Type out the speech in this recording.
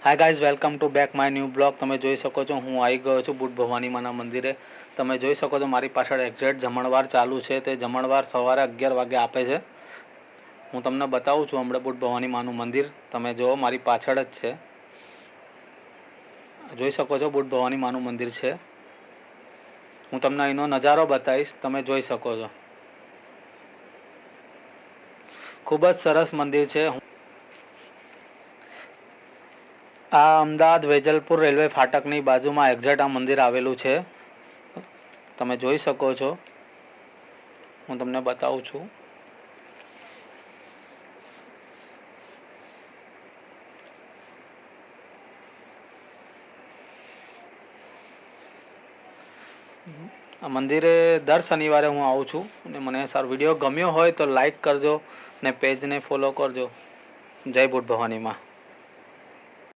Hi guys, welcome to back my new blog. તમે જોઈ શકો છો હું આવી ગયો છું બુટ ભવાની માના મંદિરે. તમે જોઈ શકો છો મારી પાછળ એક્ઝેક્ટ જમણવાર ચાલુ છે. તે જમણવાર સવારે 11 વાગે આપે છે. હું તમને બતાવું છું હમણાં બુટ ભવાની માનું મંદિર. તમે જુઓ મારી પાછળ જ છે, જોઈ શકો છો બુટ ભવાની માનું મંદિર છે. હું તમને અહીંનો નજારો બતાવીશ, તમે જોઈ શકો છો. ખૂબ જ સરસ મંદિર છે. આ અમદાવાદ વેજલપુર રેલવે ફાટકની બાજુમાં એક્ઝેક્ટ આ મંદિર આવેલું છે. તમે જોઈ શકો છો. હું તમને બતાવું છું. આ મંદિરે દર શનિવારે હું આવું છું અને મને સારો વિડીયો ગમ્યો હોય તો લાઈક કરજો ને પેજને ફોલો કરજો. જય બુટ ભવાનીમાં.